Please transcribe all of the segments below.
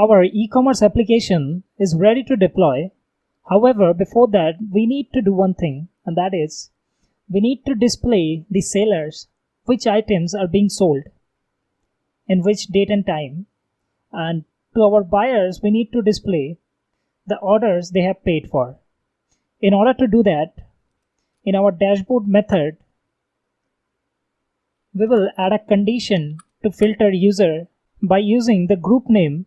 Our e-commerce application is ready to deploy. However, before that, we need to do one thing, and that is we need to display the sellers, which items are being sold, in which date and time. And to our buyers, we need to display the orders they have paid for. In order to do that, in our dashboard method, we will add a condition to filter user by using the group name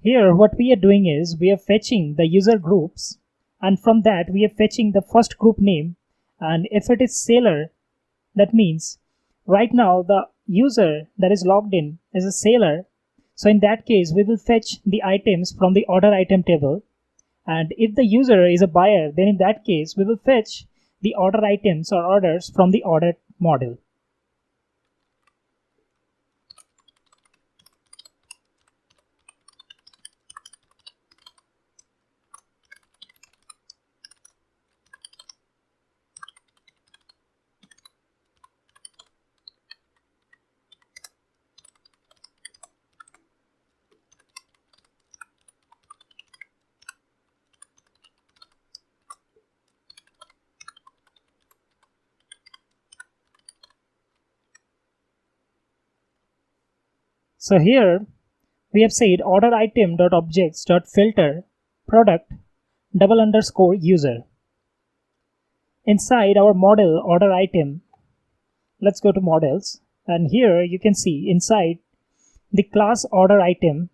Here what we are doing is we are fetching the user groups, and from that we are fetching the first group name, and if it is seller, that means right now the user that is logged in is a seller. So in that case we will fetch the items from the order item table, and if the user is a buyer, then in that case we will fetch the order items or orders from the order model. So here we have said order item.objects.filter product _user. Inside our model order item, let's go to models, and here you can see inside the class order item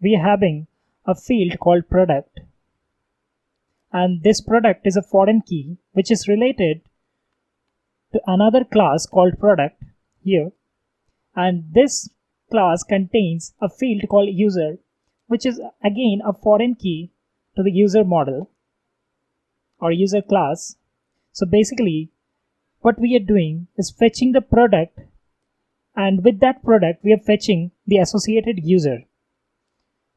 we are having a field called product, and this product is a foreign key which is related to another class called product here, and this class contains a field called user, which is again a foreign key to the user model or user class. So basically what we are doing is fetching the product, and with that product we are fetching the associated user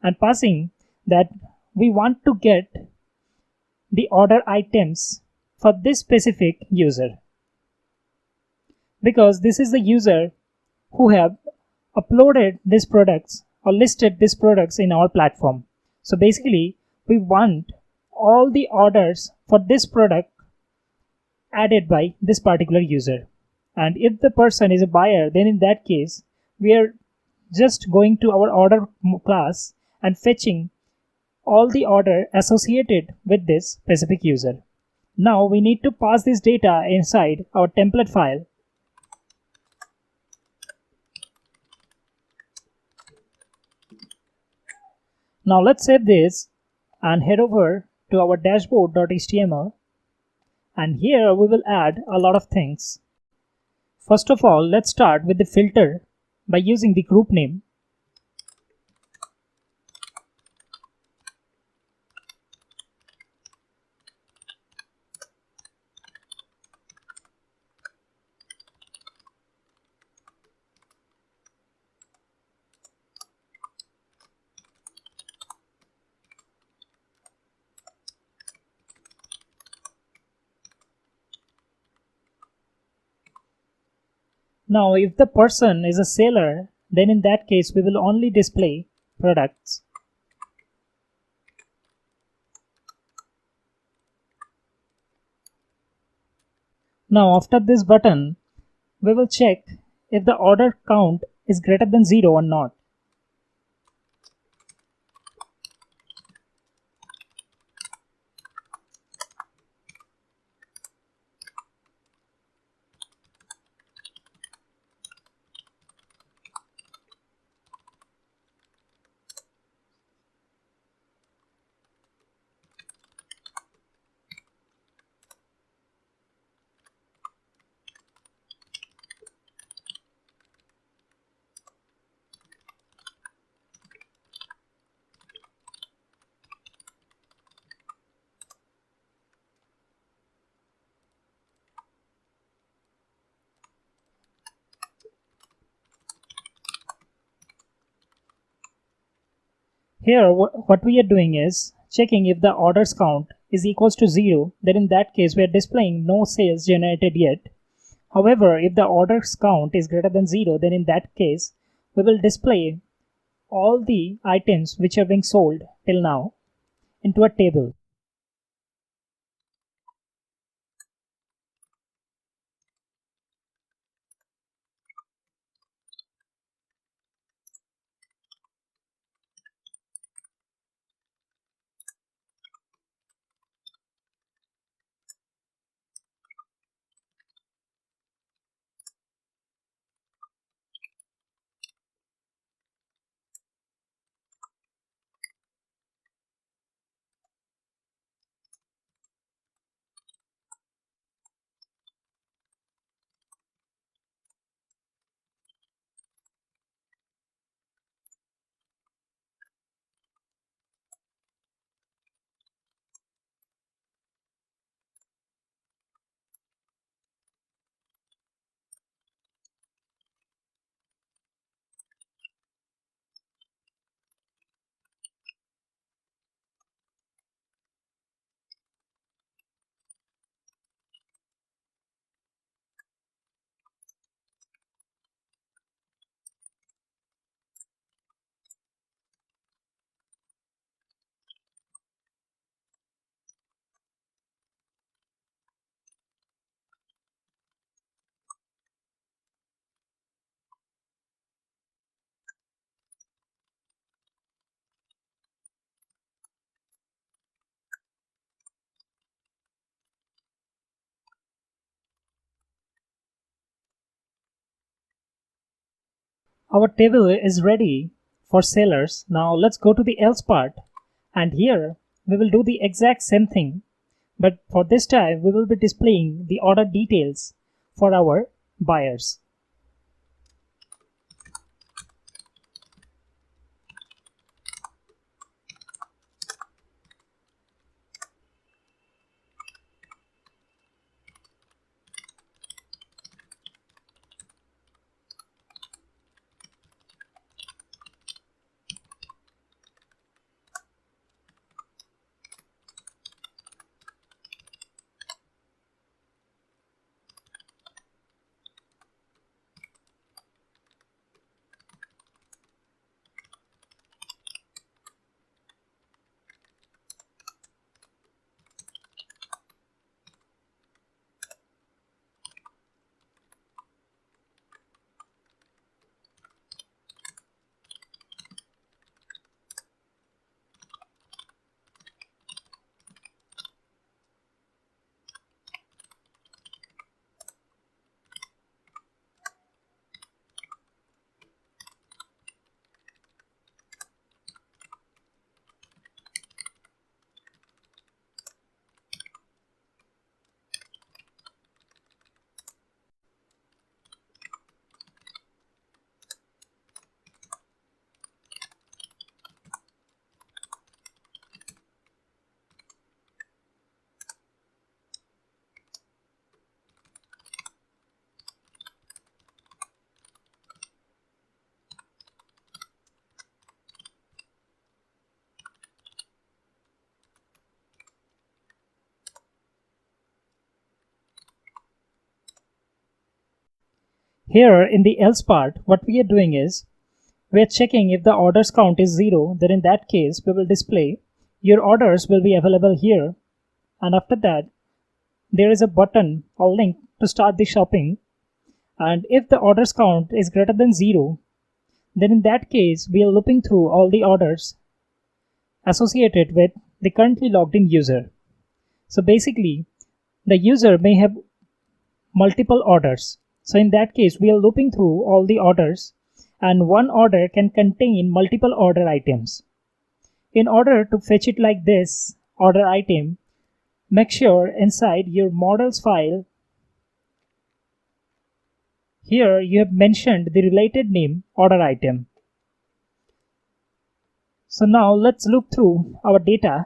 and passing that we want to get the order items for this specific user, because this is the user who have uploaded these products or listed these products in our platform. So basically we want all the orders for this product added by this particular user, and if the person is a buyer, then in that case we are just going to our order class and fetching all the order associated with this specific user. Now we need to pass this data inside our template file. Now let's save this and head over to our dashboard.html, and here we will add a lot of things. First of all, let's start with the filter by using the group name. Now if the person is a seller, then in that case we will only display products. Now after this button, we will check if the order count is greater than 0 or not. Here what we are doing is checking if the orders count is equals to 0, then in that case we are displaying no sales generated yet. However, if the orders count is greater than 0, then in that case we will display all the items which are being sold till now into a table. Our table is ready for sellers. Now let's go to the else part, and here we will do the exact same thing, but for this time we will be displaying the order details for our buyers. Here in the else part, what we are doing is we are checking if the orders count is 0, then in that case we will display your orders will be available here, and after that there is a button or link to start the shopping. And if the orders count is greater than 0, then in that case we are looping through all the orders associated with the currently logged in user. So basically the user may have multiple orders. So in that case we are looping through all the orders, and one order can contain multiple order items. In order to fetch it like this order item, make sure inside your models file here you have mentioned the related name order item. So now let's look through our data.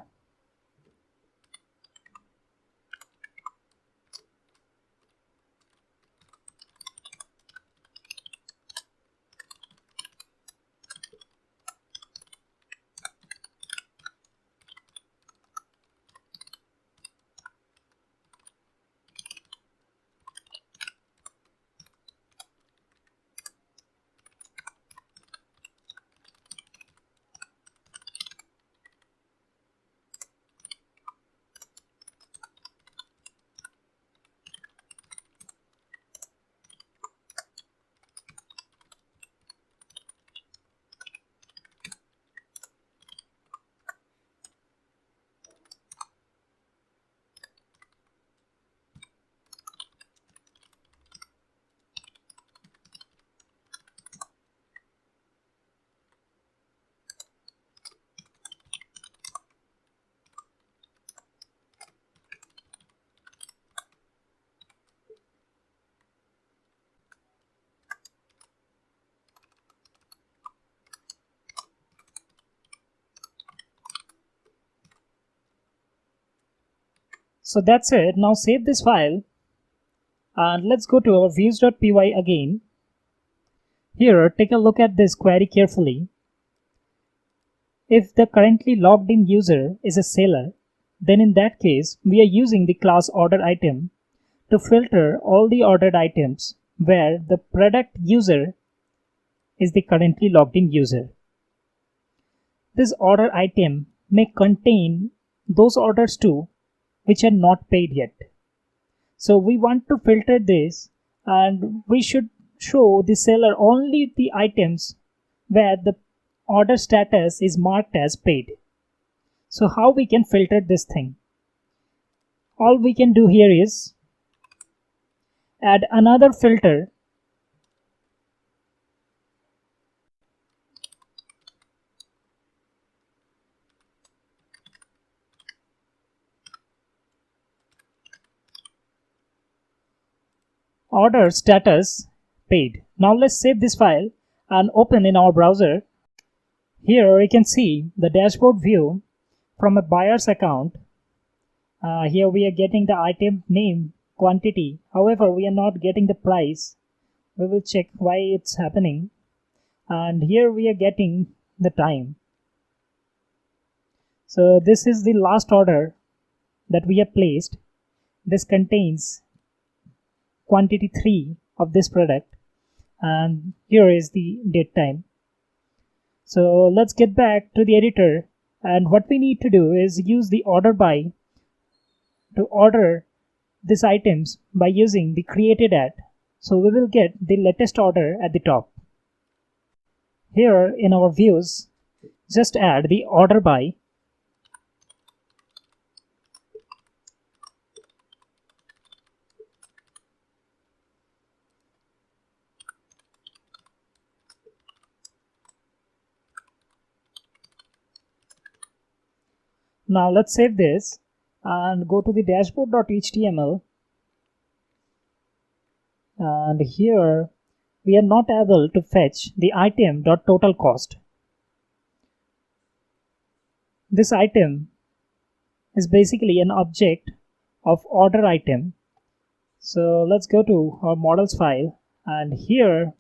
So that's it. Now save this file and let's go to our views.py again. Here, take a look at this query carefully. If the currently logged in user is a seller, then in that case, we are using the class order item to filter all the ordered items where the product user is the currently logged in user. This order item may contain those orders too which are not paid yet. So we want to filter this, and we should show the seller only the items where the order status is marked as paid. So how we can filter this thing? All we can do here is add another filter order status paid. Now let's save this file and open in our browser. Here you can see the dashboard view from a buyer's account. Here we are getting the item name, quantity. However, we are not getting the price. We will check why it's happening. And here we are getting the time. So this is the last order that we have placed. This contains quantity 3 of this product, and here is the date time. So let's get back to the editor, and what we need to do is use the order by to order these items by using the created at. So we will get the latest order at the top. Here in our views, just add the order by. Now let's save this and go to the dashboard.html, and here we are not able to fetch the item.totalCost. This item is basically an object of order item. So let's go to our models file, and here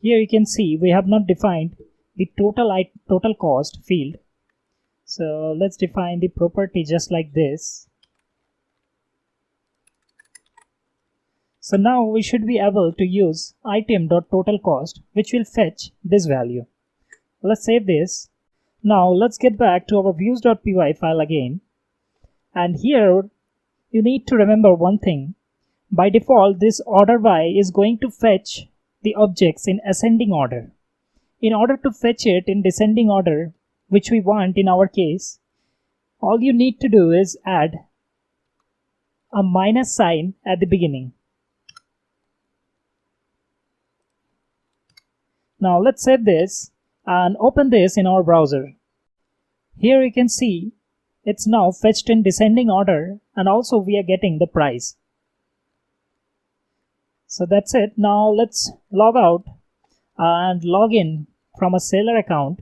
you can see we have not defined the total cost field. So let's define the property just like this. So now we should be able to use item.totalCost, which will fetch this value. Let's save this. Now let's get back to our views.py file again. And here you need to remember one thing. By default, this order by is going to fetch the objects in ascending order. In order to fetch it in descending order, which we want in our case, all you need to do is add a minus sign at the beginning. Now let's save this and open this in our browser. Here you can see it's now fetched in descending order, and also we are getting the price. So that's it. Now let's log out and log in from a seller account.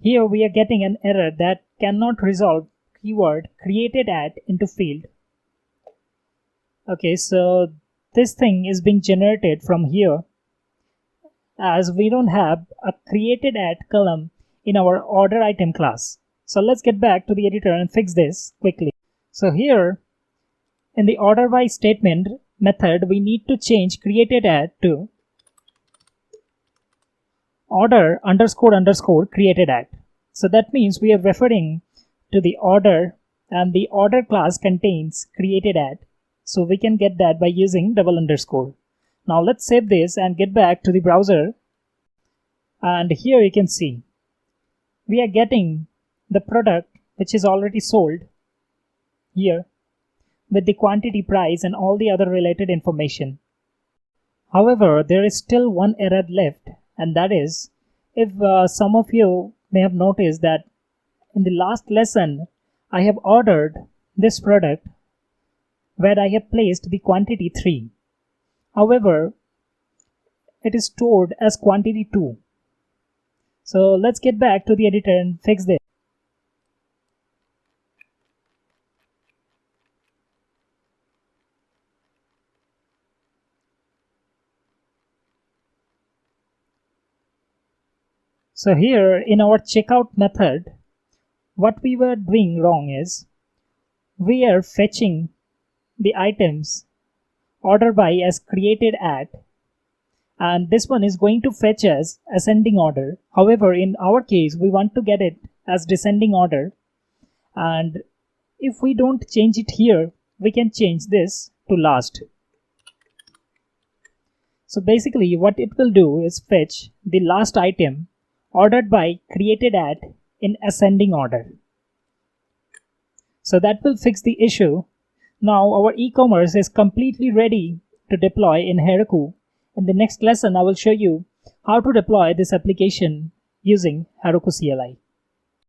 Here we are getting an error that cannot resolve keyword created at into field. Okay, so this thing is being generated from here as we don't have a created at column in our order item class. So let's get back to the editor and fix this quickly. So here in the order by statement method, we need to change created at to order __ created at. So that means we are referring to the order, and the order class contains created at. So we can get that by using _. Now let's save this and get back to the browser. And here you can see we are getting the product which is already sold here with the quantity, price, and all the other related information. However, there is still one error left, and that is, if some of you may have noticed that in the last lesson I have ordered this product where I have placed the quantity 3. However, it is stored as quantity 2. So let's get back to the editor and fix this. So here in our checkout method, what we were doing wrong is we are fetching the items order by as created at, and this one is going to fetch as ascending order. However, in our case, we want to get it as descending order, and if we don't change it here, we can change this to last. So basically what it will do is fetch the last item ordered by created at in ascending order. So that will fix the issue. Now our e-commerce is completely ready to deploy in Heroku. In the next lesson, I will show you how to deploy this application using Heroku CLI.